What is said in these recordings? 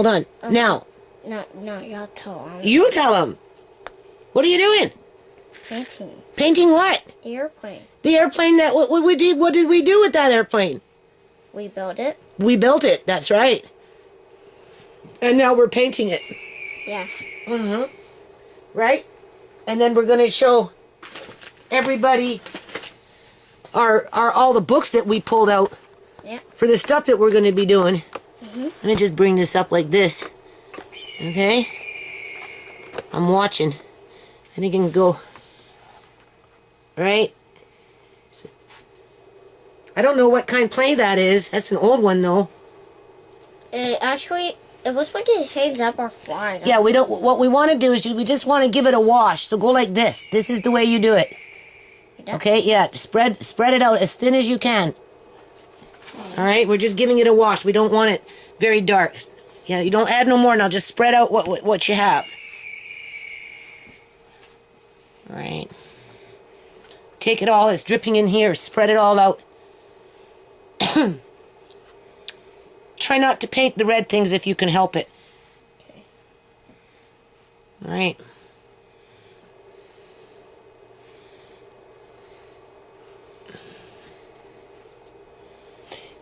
Hold on. Now. No, y'all tell him. You tell him. What are you doing? Painting. Painting what? The airplane. The airplane that, what did we do with that airplane? We built it. We built it, that's right. And now we're painting it. Yeah. Mm-hmm. Right? And then we're going to show everybody our all the books that we pulled out. Yeah. For the stuff that we're going to be doing. I'm going to just bring this up like this. Okay? I'm watching. I think I can go. Right? I don't know what kind of plane that is. That's an old one, though. Actually, it looks like it hangs up or flies. Yeah, we don't. What we want to do is we just want to give it a wash. So go like this. This is the way you do it. Okay? Yeah. Spread it out as thin as you can. All right? We're just giving it a wash. We don't want it very dark. Yeah. You don't add no more now. Just spread out what you have. All right. Take it all. It's dripping in here. Spread it all out. Try not to paint the red things if you can help it. Okay. All right.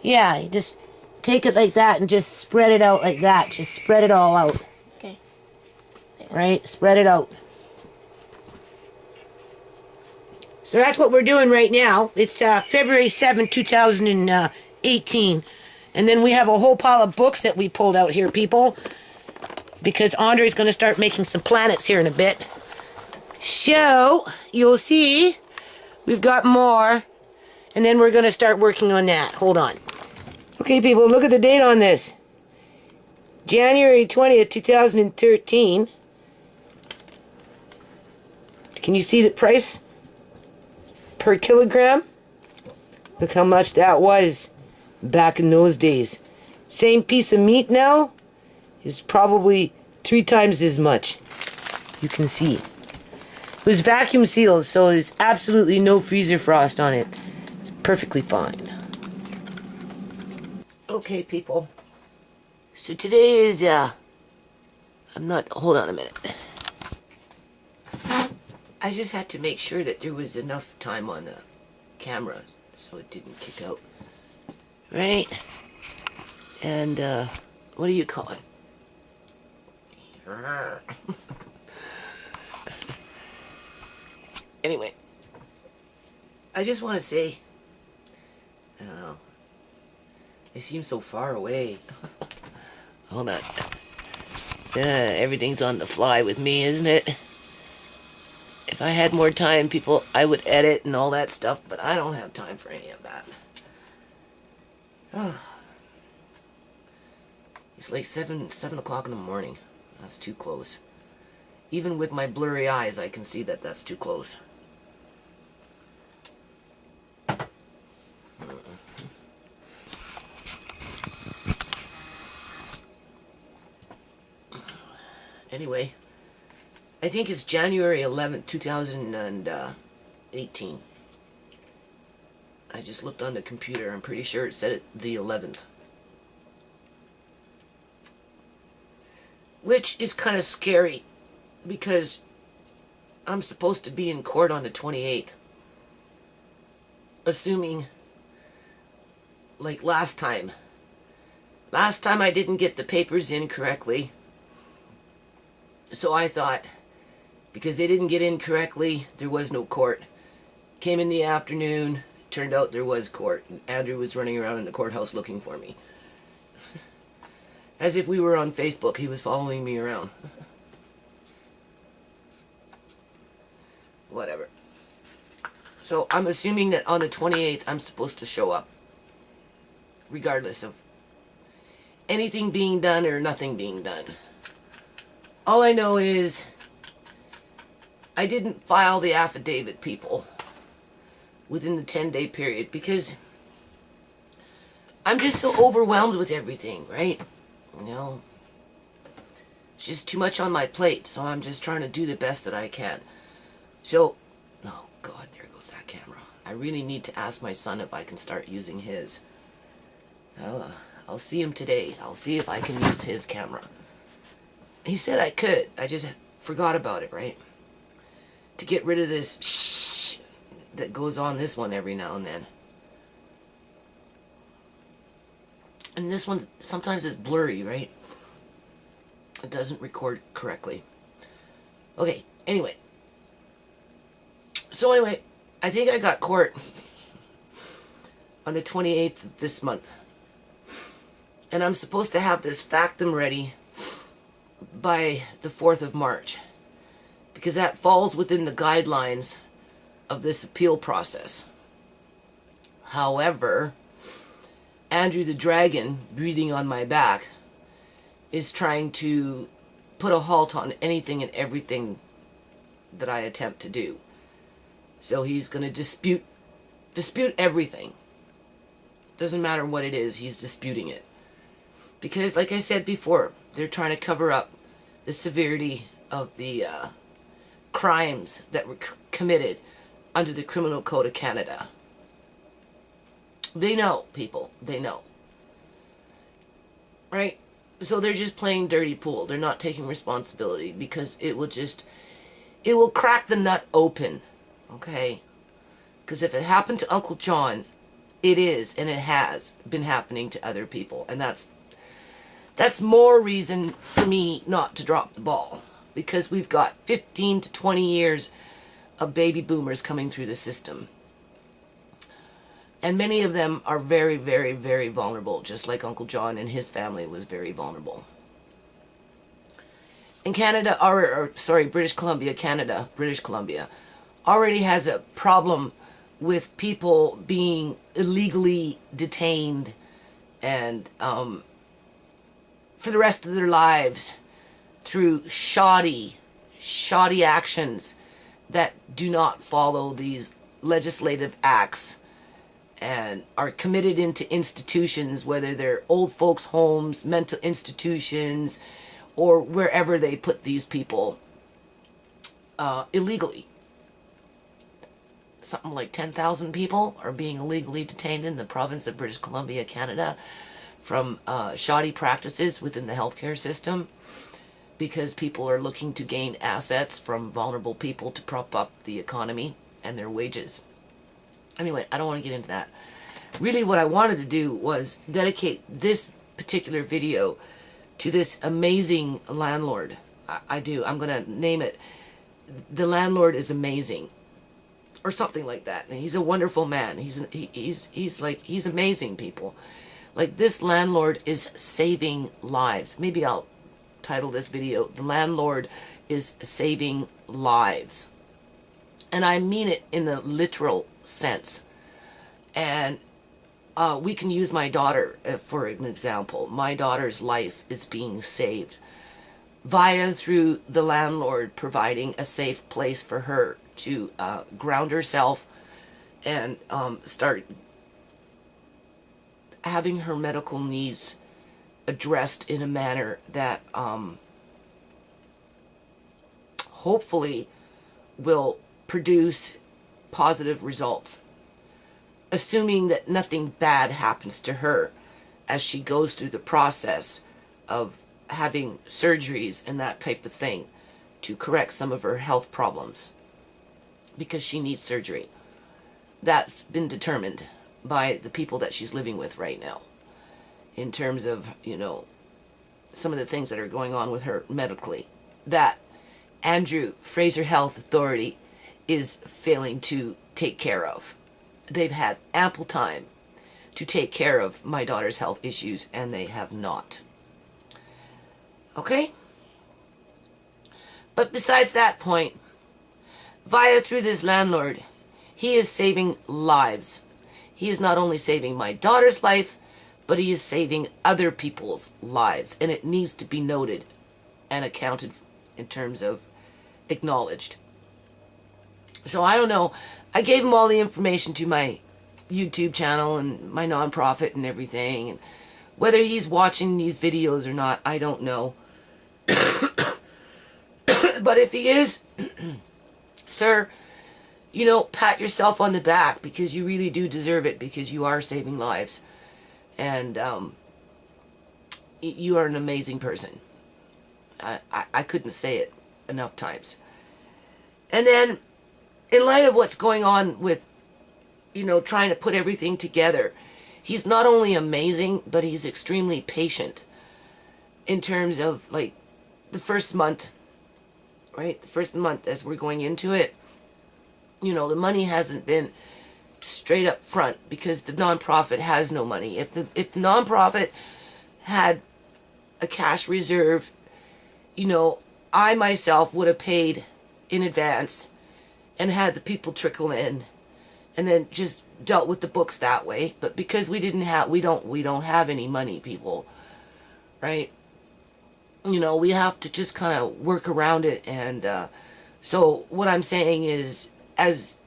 Yeah, you just take it like that and just spread it out like that. Just spread it all out. Okay. Right? Spread it out. So that's what we're doing right now. It's February 7th, 2018. And then we have a whole pile of books that we pulled out here, people. Because Andre's going to start making some planets here in a bit. So, you'll see, we've got more. And then we're going to start working on that. Hold on. Okay, people, look at the date on this. January 20th, 2013. Can you see the price per kilogram? Look how much that was back in those days. Same piece of meat now is probably 3 times as much. You can see. It was vacuum sealed, so there's absolutely no freezer frost on it. It's perfectly fine. Okay, people. So today is, hold on a minute. I just had to make sure that there was enough time on the camera so it didn't kick out. Right? And, what do you call it? Anyway, I just want to say, I don't know, they seem so far away. Hold on. Everything's on the fly with me, isn't it? If I had more time, people, I would edit and all that stuff, but I don't have time for any of that. It's like 7 o'clock in the morning. That's too close. Even with my blurry eyes, I can see that that's too close. Anyway, I think it's January 11th, 2018. I just looked on the computer. I'm pretty sure it said it the 11th. Which is kind of scary because I'm supposed to be in court on the 28th. Assuming, like last time. Last time I didn't get the papers in correctly. So I thought, because they didn't get in correctly, there was no court. Came in the afternoon, turned out there was court. And Andrew was running around in the courthouse looking for me. As if we were on Facebook, he was following me around. Whatever. So I'm assuming that on the 28th I'm supposed to show up. Regardless of anything being done or nothing being done. All I know is I didn't file the affidavit, people, within the 10-day period because I'm just so overwhelmed with everything, right? You know, it's just too much on my plate, so I'm just trying to do the best that I can. So, oh God, there goes that camera. I really need to ask my son if I can start using his. I'll see him today. I'll see if I can use his camera. He said I could. I just forgot about it, right? To get rid of this shh that goes on this one every now and then. And this one sometimes is blurry, right? It doesn't record correctly. Okay, anyway. So anyway, I think I got court on the 28th of this month. And I'm supposed to have this factum ready by the 4th of March. Because that falls within the guidelines of this appeal process. However, Andrew the Dragon, breathing on my back, is trying to put a halt on anything and everything that I attempt to do. So he's going to dispute everything. Doesn't matter what it is, he's disputing it. Because, like I said before, they're trying to cover up the severity of the crimes that were committed under the Criminal Code of Canada. They know, people. They know. Right? So they're just playing dirty pool. They're not taking responsibility because it will crack the nut open. Okay? Because if it happened to Uncle John, it is and it has been happening to other people. And that's more reason for me not to drop the ball. Because we've got 15 to 20 years of baby boomers coming through the system. And many of them are very, very, very vulnerable, just like Uncle John and his family was very vulnerable. In Canada, British Columbia, already has a problem with people being illegally detained and for the rest of their lives through shoddy actions that do not follow these legislative acts and are committed into institutions, whether they're old folks' homes, mental institutions, or wherever they put these people illegally. Something like 10,000 people are being illegally detained in the province of British Columbia, Canada, from shoddy practices within the healthcare system, because people are looking to gain assets from vulnerable people to prop up the economy and their wages. Anyway, I don't want to get into that. Really what I wanted to do was dedicate this particular video to this amazing landlord. I do. I'm going to name it, The Landlord is Amazing. Or something like that. And he's a wonderful man. He's amazing, people. Like, this landlord is saving lives. Maybe I'll title this video, The Landlord is Saving Lives. And I mean it in the literal sense. And we can use my daughter for an example. My daughter's life is being saved through the landlord providing a safe place for her to ground herself and start having her medical needs addressed in a manner that hopefully will produce positive results, assuming that nothing bad happens to her as she goes through the process of having surgeries and that type of thing to correct some of her health problems, because she needs surgery. That's been determined by the people that she's living with right now, in terms of, some of the things that are going on with her medically, that Andrew Fraser Health Authority is failing to take care of. They've had ample time to take care of my daughter's health issues, and they have not. Okay? But besides that point, through this landlord, he is saving lives. He is not only saving my daughter's life, but he is saving other people's lives. And it needs to be noted and accounted in terms of acknowledged. So I don't know. I gave him all the information to my YouTube channel and my nonprofit and everything. And whether he's watching these videos or not, I don't know. But if he is, sir, pat yourself on the back, because you really do deserve it, because you are saving lives. And you are an amazing person. I couldn't say it enough times. And then, in light of what's going on with, trying to put everything together, he's not only amazing, but he's extremely patient in terms of, like, the first month, right? The first month as we're going into it, the money hasn't been straight up front because the nonprofit has no money. If the nonprofit had a cash reserve, I myself would have paid in advance and had the people trickle in and then just dealt with the books that way. But because we don't have any money, people, right? We have to just kind of work around it. And so what I'm saying is, as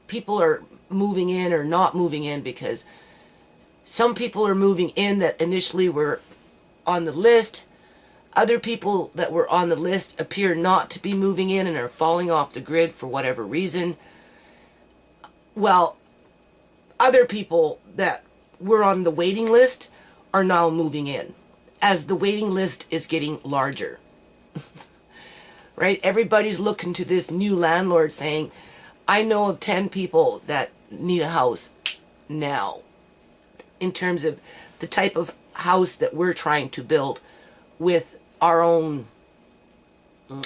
people are moving in or not moving in, because some people are moving in that initially were on the list, other people that were on the list appear not to be moving in and are falling off the grid for whatever reason. Well, other people that were on the waiting list are now moving in as the waiting list is getting larger. Right? Everybody's looking to this new landlord saying, I know of 10 people that need a house now, in terms of the type of house that we're trying to build with our own,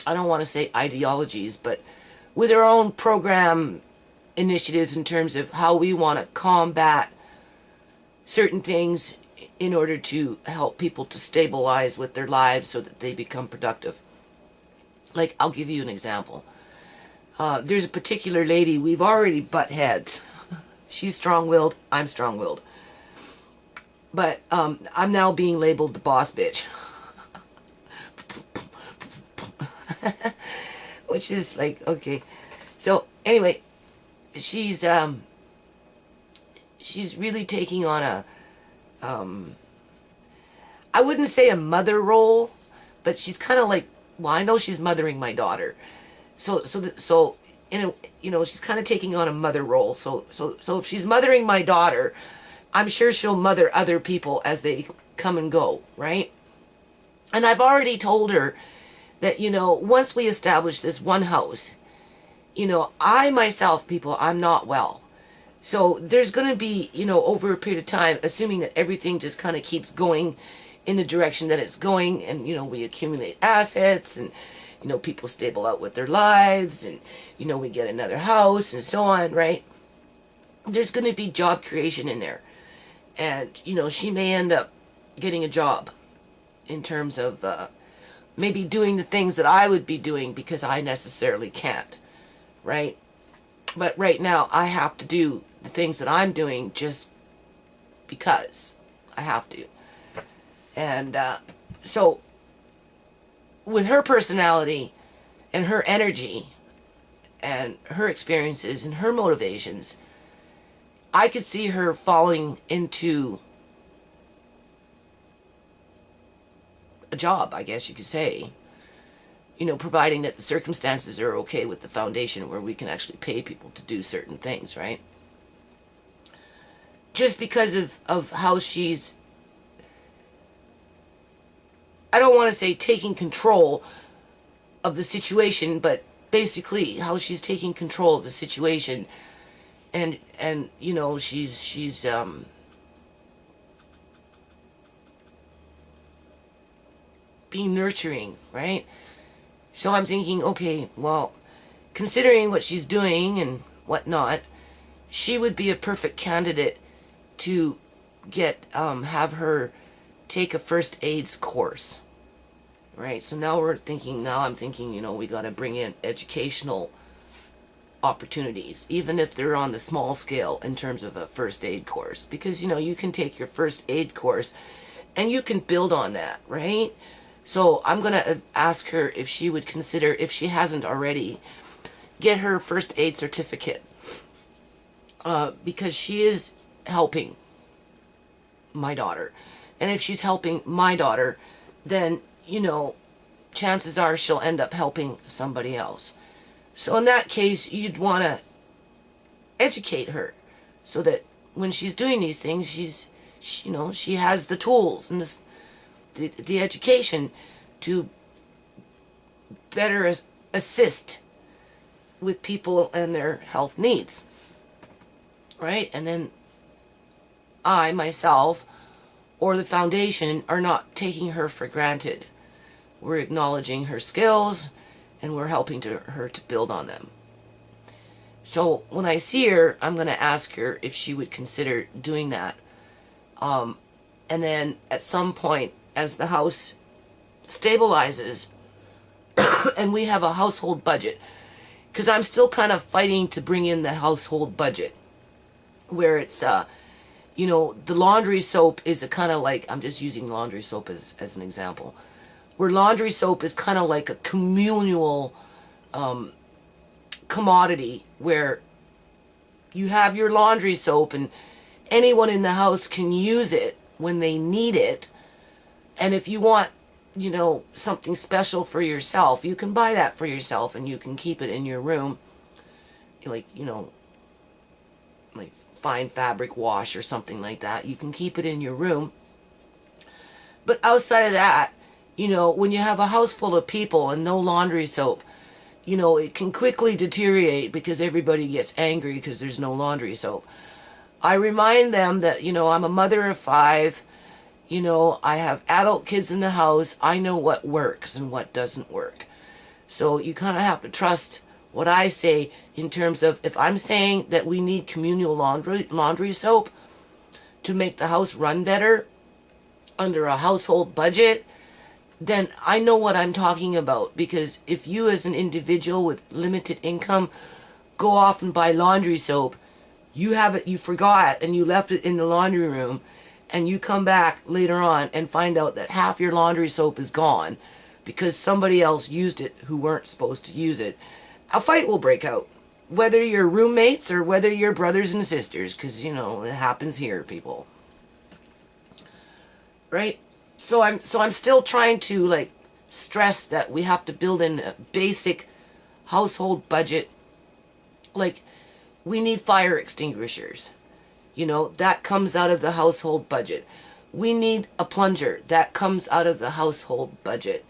I don't want to say ideologies, but with our own program initiatives in terms of how we want to combat certain things in order to help people to stabilize with their lives so that they become productive. Like, I'll give you an example. There's a particular lady, we've already butt heads. She's strong-willed, I'm strong-willed. But I'm now being labeled the boss bitch. Which is like, okay. So anyway, she's really taking on a, I wouldn't say a mother role, but she's kind of like, well, I know she's mothering my daughter. So in a, she's kind of taking on a mother role. So if she's mothering my daughter, I'm sure she'll mother other people as they come and go, right? And I've already told her that, once we establish this one house, I myself, people, I'm not well. So there's going to be, over a period of time, assuming that everything just kind of keeps going in the direction that it's going, and, we accumulate assets, and, people stable out with their lives, and, we get another house, and so on, right? There's going to be job creation in there. And, she may end up getting a job in terms of maybe doing the things that I would be doing because I necessarily can't, right? But right now, I have to do the things that I'm doing just because I have to. And so, with her personality and her energy and her experiences and her motivations, I could see her falling into a job, I guess you could say, providing that the circumstances are okay with the foundation where we can actually pay people to do certain things, right? Just because of how she's, I don't want to say taking control of the situation, but basically how she's taking control of the situation. And she's being nurturing, right? So I'm thinking, okay, well, considering what she's doing and whatnot, she would be a perfect candidate to get have her take a first aids course, right? So now I'm thinking, we got to bring in educational opportunities, even if they're on the small scale in terms of a first aid course, because you can take your first aid course and you can build on that, right? So I'm gonna ask her if she would consider, if she hasn't already, get her first aid certificate, because she is helping my daughter, and if she's helping my daughter, then chances are she'll end up helping somebody else. So in that case, you'd want to educate her so that when she's doing these things, she has the tools and the education to better assist with people and their health needs, right? And then I, myself, or the foundation are not taking her for granted. We're acknowledging her skills, and we're helping her to build on them. So when I see her, I'm going to ask her if she would consider doing that. And then at some point, as the house stabilizes, and we have a household budget, because I'm still kind of fighting to bring in the household budget, where it's, you know, the laundry soap is a kind of like, I'm just using laundry soap as an example, where laundry soap is kind of like a communal commodity, where you have your laundry soap and anyone in the house can use it when they need it. And if you want, you know, something special for yourself, you can buy that for yourself and you can keep it in your room, like, you know, like fine fabric wash or something like that. You can keep it in your room. But outside of that, you know, when you have a house full of people and no laundry soap, you know, it can quickly deteriorate because everybody gets angry because there's no laundry soap. I remind them that, you know, I'm a mother of 5. You know, I have adult kids in the house. I know what works and what doesn't work. So you kind of have to trust what I say in terms of, if I'm saying that we need communal laundry soap to make the house run better under a household budget, then I know what I'm talking about. Because if you as an individual with limited income go off and buy laundry soap, you have it, you forgot, and you left it in the laundry room, and you come back later on and find out that half your laundry soap is gone because somebody else used it who weren't supposed to use it, a fight will break out. Whether you're roommates or whether you're brothers and sisters, because, you know, it happens here, people. Right? So I'm still trying to, like, stress that we have to build in a basic household budget. Like, we need fire extinguishers. You know, that comes out of the household budget. We need a plunger. That comes out of the household budget.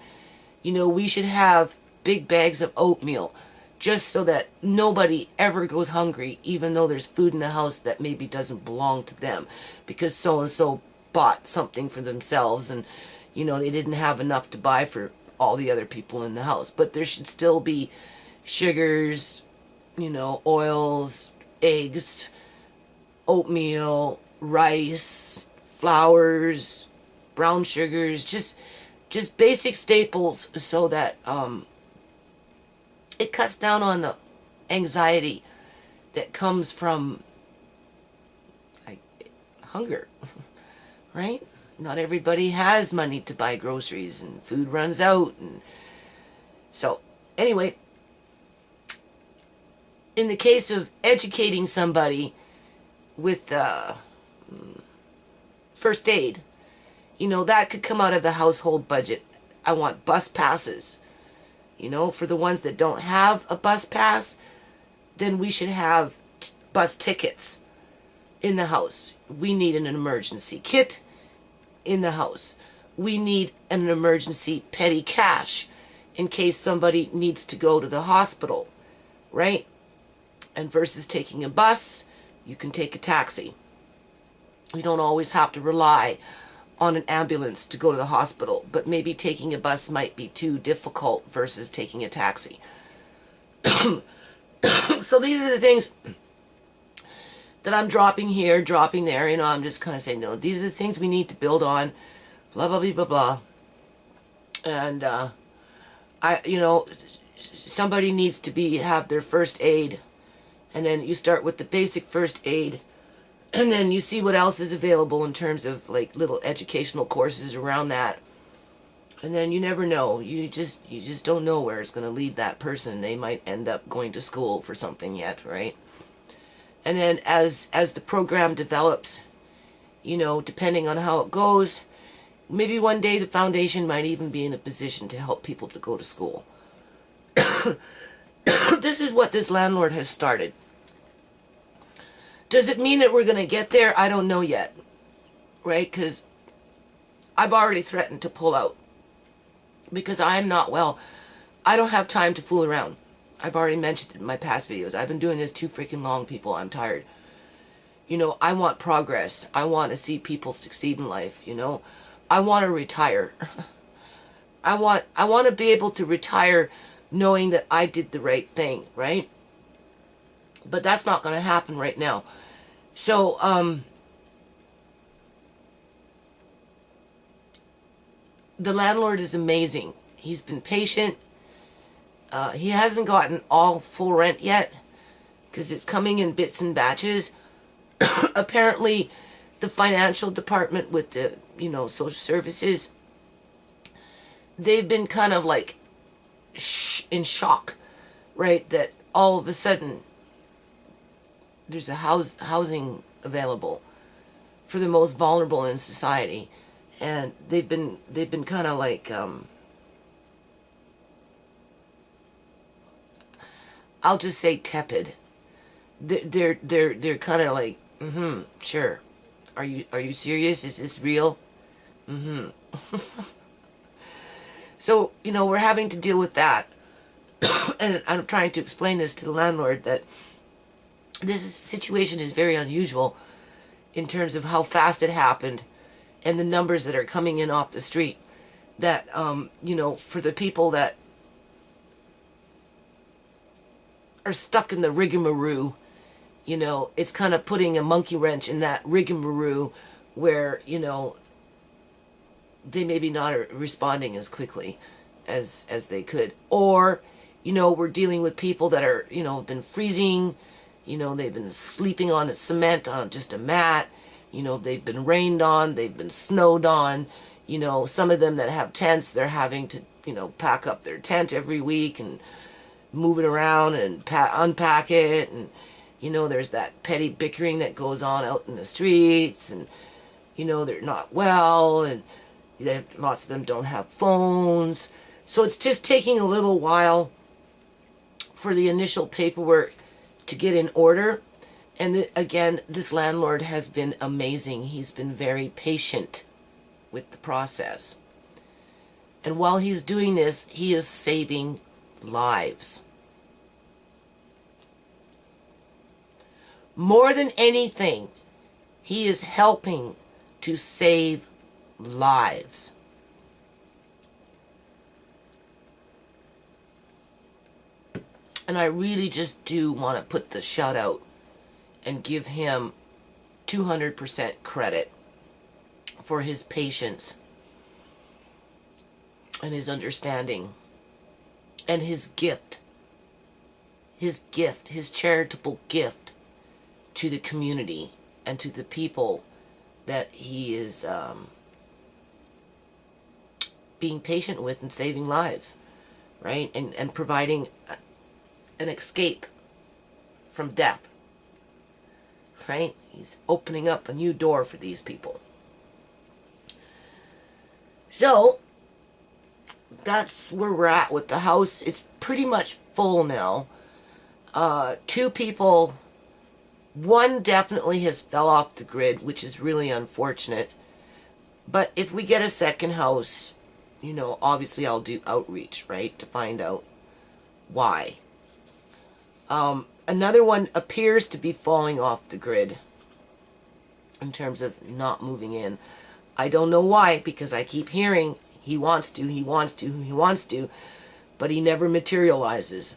You know, we should have big bags of oatmeal just so that nobody ever goes hungry, even though there's food in the house that maybe doesn't belong to them because so-and-so bought something for themselves and, you know, they didn't have enough to buy for all the other people in the house. But there should still be sugars, you know, oils, eggs, oatmeal, rice, flours, brown sugars, just basic staples so that it cuts down on the anxiety that comes from, like, hunger, right? Not everybody has money to buy groceries and food runs out. And so anyway, in the case of educating somebody with first aid, you know, that could come out of the household budget. I want bus passes. You know, for the ones that don't have a bus pass, then we should have bus tickets in the house. We need an emergency kit in the house. We need an emergency petty cash in case somebody needs to go to the hospital, right? And versus taking a bus, you can take a taxi. You don't always have to rely on an ambulance to go to the hospital, but maybe taking a bus might be too difficult versus taking a taxi. So these are the things that I'm dropping here, dropping there. You know, I'm just kind of saying, no, these are the things we need to build on, blah, blah, blah, blah, blah. And, you know, somebody needs to have their first aid. And then you start with the basic first aid. And then you see what else is available in terms of, like, little educational courses around that. And then you never know. You just don't know where it's going to lead that person. They might end up going to school for something yet, right? And then as the program develops, you know, depending on how it goes, maybe one day the foundation might even be in a position to help people to go to school. This is what this landlord has started. Does it mean that we're going to get there? I don't know yet, right? Because I've already threatened to pull out because I am not well. I don't have time to fool around. I've already mentioned it in my past videos. I've been doing this too freaking long, people. I'm tired. You know, I want progress. I want to see people succeed in life, you know. I want to retire. I want to be able to retire knowing that I did the right thing, right? But that's not going to happen right now. So, the landlord is amazing. He's been patient. He hasn't gotten all full rent yet because it's coming in bits and batches. Apparently, the financial department with the, you know, social services, they've been kind of like in shock, right? That all of a sudden there's a housing available for the most vulnerable in society, and they've been kind of like I'll just say tepid. They're kind of like, sure. Are you serious? Is this real? So, you know, we're having to deal with that. And I'm trying to explain this to the landlord that situation is very unusual in terms of how fast it happened and the numbers that are coming in off the street. That, you know, for the people that are stuck in the rigmarole, you know, it's kind of putting a monkey wrench in that rigmarole where, you know, they maybe not responding as quickly as they could. Or, you know, we're dealing with people that are, you know, been freezing, you know, they've been sleeping on the cement on just a mat, you know, they've been rained on, they've been snowed on, you know, some of them that have tents, they're having to, you know, pack up their tent every week and move it around and unpack it, and you know, there's that petty bickering that goes on out in the streets, and you know, they're not well, and lots of them don't have phones, so it's just taking a little while for the initial paperwork to get in order. And again, this landlord has been amazing. He's been very patient with the process, and while he's doing this, he is saving lives. More than anything, he is helping to save lives. And I really just do want to put the shout out and give him 200% credit for his patience and his understanding and his gift, his charitable gift to the community and to the people that he is being patient with and saving lives, right? And providing an escape from death, right? He's opening up a new door for these people. So, that's where we're at with the house. It's pretty much full now. 2 people, one definitely has fell off the grid, which is really unfortunate. But if we get a second house, you know, obviously I'll do outreach, right, to find out why. Another one appears to be falling off the grid in terms of not moving in. I don't know why, because I keep hearing he wants to, but he never materializes.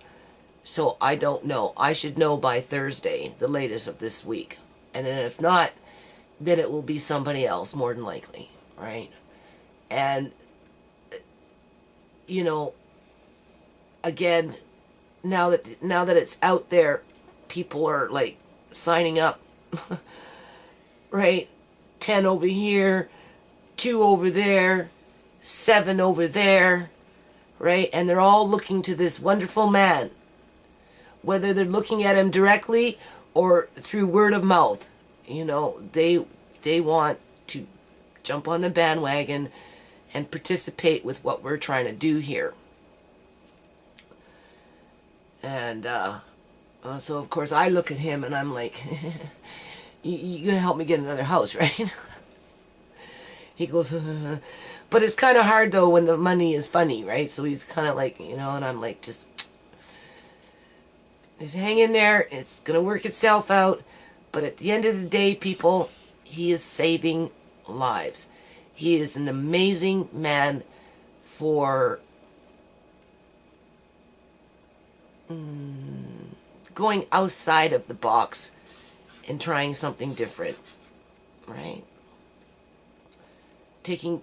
So I don't know. I should know by Thursday, the latest of this week. And then if not, then it will be somebody else, more than likely, right? And, you know, again, now that it's out there, people are like signing up, right? 10 over here, 2 over there, 7 over there, right? And they're all looking to this wonderful man, whether they're looking at him directly or through word of mouth. You know, they want to jump on the bandwagon and participate with what we're trying to do here. And so of course I look at him and I'm like, you gonna help me get another house, right? He goes, but it's kind of hard though when the money is funny, right? So he's kind of like, you know, and I'm like, just hang in there. It's going to work itself out. But at the end of the day, people, he is saving lives. He is an amazing man for going outside of the box and trying something different, right? Taking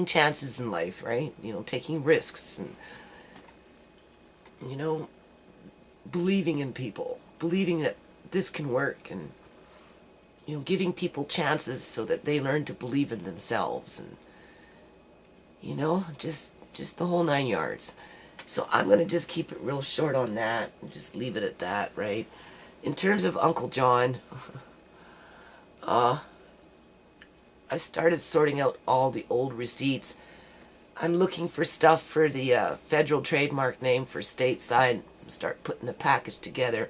chances in life, right? You know, taking risks and, you know, believing in people, believing that this can work, and, you know, giving people chances so that they learn to believe in themselves, and, you know, just the whole 9 yards. So I'm going to just keep it real short on that and just leave it at that, right? In terms of Uncle John, I started sorting out all the old receipts. I'm looking for stuff for the federal trademark name for stateside. Start putting the package together.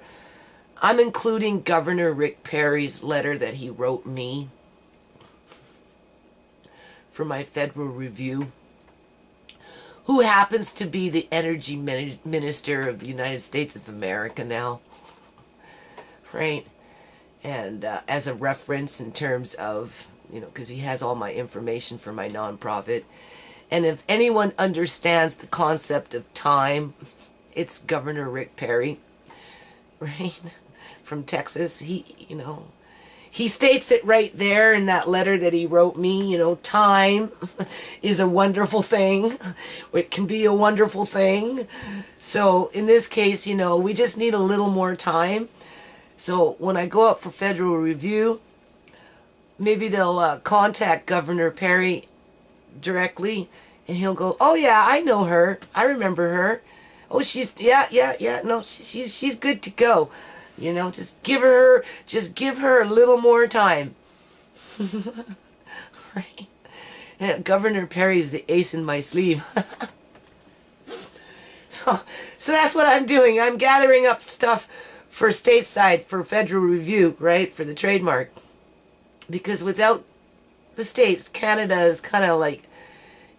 I'm including Governor Rick Perry's letter that he wrote me for my federal review, who happens to be the energy minister of the United States of America now, right? And as a reference in terms of, you know, because he has all my information for my nonprofit. And if anyone understands the concept of time, it's Governor Rick Perry, right? From Texas. He, you know, he states it right there in that letter that he wrote me, you know, time is a wonderful thing. It can be a wonderful thing. So in this case, you know, we just need a little more time. So when I go up for federal review, maybe they'll contact Governor Perry directly, and he'll go, oh yeah, I know her. I remember her. Oh, she's, yeah. No, she's good to go. You know, just give her a little more time. Right? Yeah, Governor Perry's the ace in my sleeve. So that's what I'm doing. I'm gathering up stuff for stateside, for federal review, right? For the trademark. Because without the states, Canada is kind of like,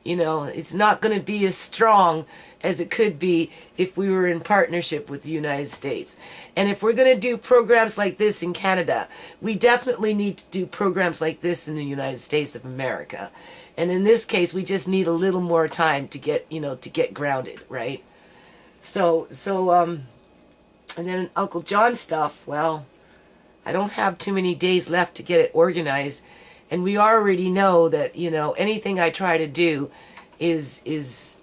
you know, it's not going to be as strong as it could be if we were in partnership with the United States. And if we're going to do programs like this in Canada, we definitely need to do programs like this in the United States of America. And in this case, we just need a little more time to get, you know, to get grounded, right? So, and then Uncle John stuff, well, I don't have too many days left to get it organized. And we already know that, you know, anything I try to do is,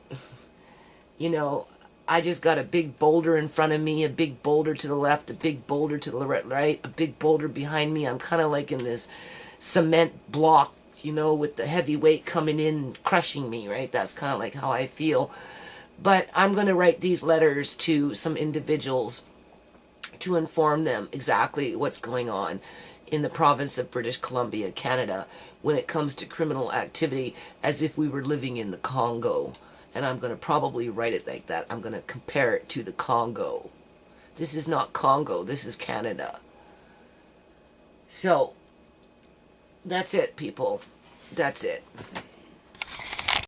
you know, I just got a big boulder in front of me, a big boulder to the left, a big boulder to the right, a big boulder behind me. I'm kind of like in this cement block, you know, with the heavy weight coming in and crushing me, right? That's kind of like how I feel. But I'm going to write these letters to some individuals to inform them exactly what's going on in the province of British Columbia, Canada, when it comes to criminal activity, as if we were living in the Congo. And I'm going to probably write it like that. I'm going to compare it to the Congo. This is not Congo. This is Canada. So, that's it, people. That's it.